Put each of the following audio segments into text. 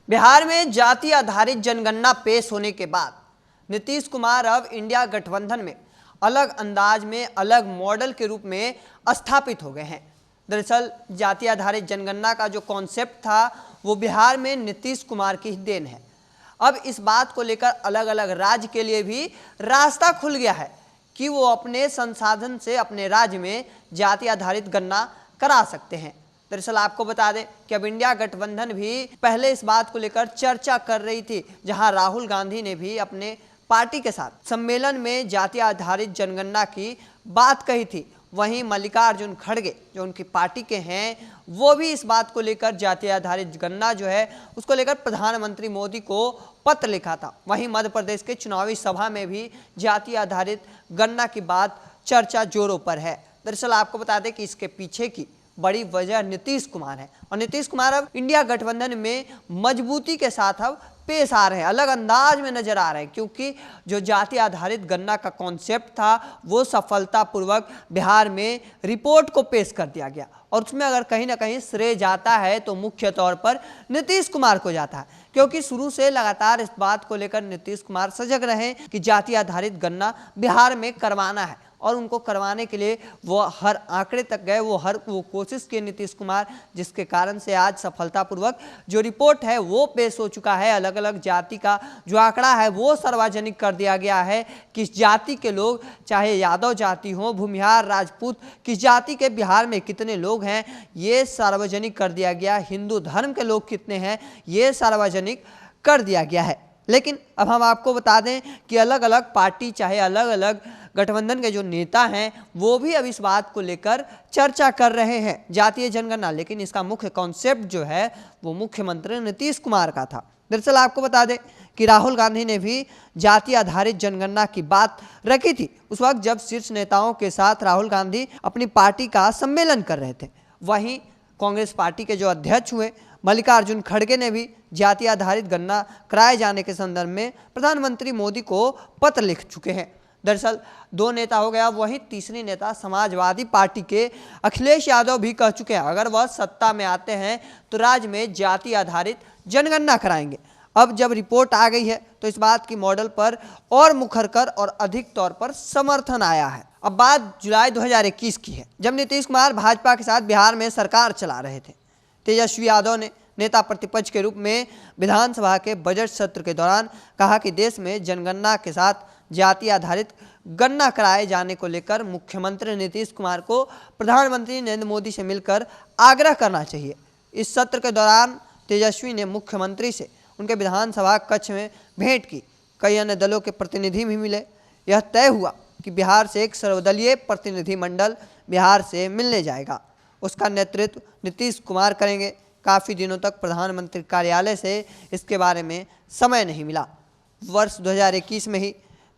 बिहार में जाति आधारित जनगणना पेश होने के बाद नीतीश कुमार अब इंडिया गठबंधन में अलग अंदाज में अलग मॉडल के रूप में स्थापित हो गए हैं। दरअसल जाति आधारित जनगणना का जो कॉन्सेप्ट था वो बिहार में नीतीश कुमार की ही देन है। अब इस बात को लेकर अलग अलग राज्य के लिए भी रास्ता खुल गया है कि वो अपने संसाधन से अपने राज्य में जाति आधारित गणना करा सकते हैं। दरअसल आपको बता दें कि अब इंडिया गठबंधन भी पहले इस बात को लेकर चर्चा कर रही थी, जहां राहुल गांधी ने भी अपने पार्टी के साथ सम्मेलन में जाति आधारित जनगणना की बात कही थी। वहीं मल्लिकार्जुन खड़गे जो उनकी पार्टी के हैं वो भी इस बात को लेकर जाति आधारित गणना जो है उसको लेकर प्रधानमंत्री मोदी को पत्र लिखा था। वहीं मध्य प्रदेश के चुनावी सभा में भी जाति आधारित गणना की बात चर्चा जोरों पर है। दरअसल आपको बता दें कि इसके पीछे की बड़ी वजह नीतीश कुमार है और नीतीश कुमार अब इंडिया गठबंधन में मजबूती के साथ अब पेश आ रहे हैं, अलग अंदाज में नजर आ रहे हैं, क्योंकि जो जाति आधारित गणना का कॉन्सेप्ट था वो सफलतापूर्वक बिहार में रिपोर्ट को पेश कर दिया गया और उसमें अगर कहीं ना कहीं श्रेय जाता है तो मुख्य तौर पर नीतीश कुमार को जाता है, क्योंकि शुरू से लगातार इस बात को लेकर नीतीश कुमार सजग रहे कि जाति आधारित गणना बिहार में करवाना है और उनको करवाने के लिए वो हर आंकड़े तक गए, वो कोशिश किए नीतीश कुमार, जिसके कारण से आज सफलतापूर्वक जो रिपोर्ट है वो पेश हो चुका है। अलग अलग जाति का जो आंकड़ा है वो सार्वजनिक कर दिया गया है। किस जाति के लोग, चाहे यादव जाति हो, भूमिहार, राजपूत, किस जाति के बिहार में कितने लोग हैं ये सार्वजनिक कर दिया गया। हिंदू धर्म के लोग कितने हैं ये सार्वजनिक कर दिया गया है। लेकिन अब हम आपको बता दें कि अलग अलग पार्टी, चाहे अलग अलग गठबंधन के जो नेता हैं वो भी अब इस बात को लेकर चर्चा कर रहे हैं जातीय जनगणना, लेकिन इसका मुख्य कॉन्सेप्ट जो है वो मुख्यमंत्री नीतीश कुमार का था। दरअसल आपको बता दें कि राहुल गांधी ने भी जाति आधारित जनगणना की बात रखी थी उस वक्त जब शीर्ष नेताओं के साथ राहुल गांधी अपनी पार्टी का सम्मेलन कर रहे थे। वहीं कांग्रेस पार्टी के जो अध्यक्ष हुए मल्लिकार्जुन खड़गे ने भी जाति आधारित गणना कराए जाने के संदर्भ में प्रधानमंत्री मोदी को पत्र लिख चुके हैं। दरअसल दो नेता हो गया, वहीं तीसरी नेता समाजवादी पार्टी के अखिलेश यादव भी कह चुके हैं अगर वह सत्ता में आते हैं तो राज्य में जाति आधारित जनगणना कराएंगे। अब जब रिपोर्ट आ गई है तो इस बात की मॉडल पर और मुखर कर और अधिक तौर पर समर्थन आया है। अब बात जुलाई 2021 की है, जब नीतीश कुमार भाजपा के साथ बिहार में सरकार चला रहे थे। तेजस्वी यादव ने नेता प्रतिपक्ष के रूप में विधानसभा के बजट सत्र के दौरान कहा कि देश में जनगणना के साथ जाति आधारित गणना कराए जाने को लेकर मुख्यमंत्री नीतीश कुमार को प्रधानमंत्री नरेंद्र मोदी से मिलकर आग्रह करना चाहिए। इस सत्र के दौरान तेजस्वी ने मुख्यमंत्री से उनके विधानसभा कक्ष में भेंट की। कई अन्य दलों के प्रतिनिधि भी मिले। यह तय हुआ कि बिहार से एक सर्वदलीय प्रतिनिधिमंडल बिहार से मिलने जाएगा, उसका नेतृत्व नीतीश कुमार करेंगे। काफ़ी दिनों तक प्रधानमंत्री कार्यालय से इसके बारे में समय नहीं मिला। वर्ष 2021 में ही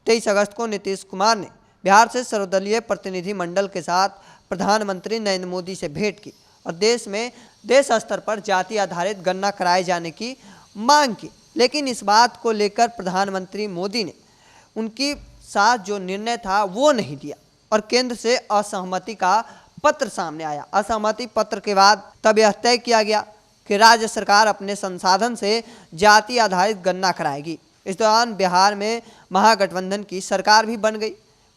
23 अगस्त को नीतीश कुमार ने बिहार से सर्वदलीय प्रतिनिधिमंडल के साथ प्रधानमंत्री नरेंद्र मोदी से भेंट की और देश स्तर पर जाति आधारित गणना कराए जाने की मांग की। लेकिन इस बात को लेकर प्रधानमंत्री मोदी ने उनकी साथ जो निर्णय था वो नहीं दिया और केंद्र से असहमति का पत्र सामने आया। असहमति पत्र के बाद तब यह तय किया गया कि राज्य सरकार अपने संसाधन से जाति आधारित गणना कराएगी। इस दौरान बिहार में महागठबंधन की सरकार भी बन गई।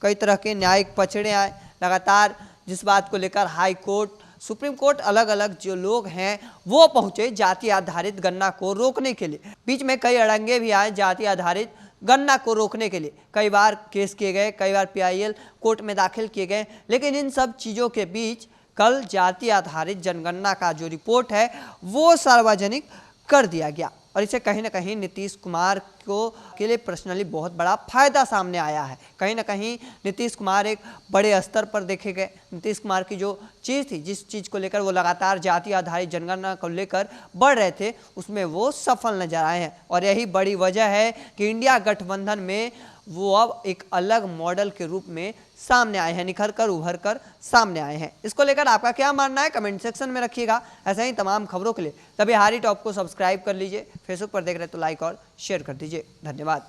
कई तरह के न्यायिक पचड़े आए लगातार, जिस बात को लेकर हाई कोर्ट, सुप्रीम कोर्ट, अलग अलग जो लोग हैं वो पहुंचे जाति आधारित गणना को रोकने के लिए। बीच में कई अड़ंगे भी आए जाति आधारित गणना को रोकने के लिए। कई बार केस किए गए, कई बार PIL कोर्ट में दाखिल किए गए। लेकिन इन सब चीज़ों के बीच कल जाति आधारित जनगणना का जो रिपोर्ट है वो सार्वजनिक कर दिया गया और इसे कहीं ना कहीं नीतीश कुमार के लिए पर्सनली बहुत बड़ा फायदा सामने आया है। कहीं ना कहीं नीतीश कुमार एक बड़े स्तर पर देखे गए। नीतीश कुमार की जो चीज़ थी, जिस चीज़ को लेकर वो लगातार जाति आधारित जनगणना को लेकर बढ़ रहे थे, उसमें वो सफल नजर आए हैं और यही बड़ी वजह है कि इंडिया गठबंधन में वो अब एक अलग मॉडल के रूप में सामने आए हैं, निखर कर उभर कर सामने आए हैं। इसको लेकर आपका क्या मानना है कमेंट सेक्शन में रखिएगा। ऐसे ही तमाम खबरों के लिए तभी बिहारी टॉप को सब्सक्राइब कर लीजिए। फेसबुक पर देख रहे तो लाइक और शेयर कर दीजिए। धन्यवाद।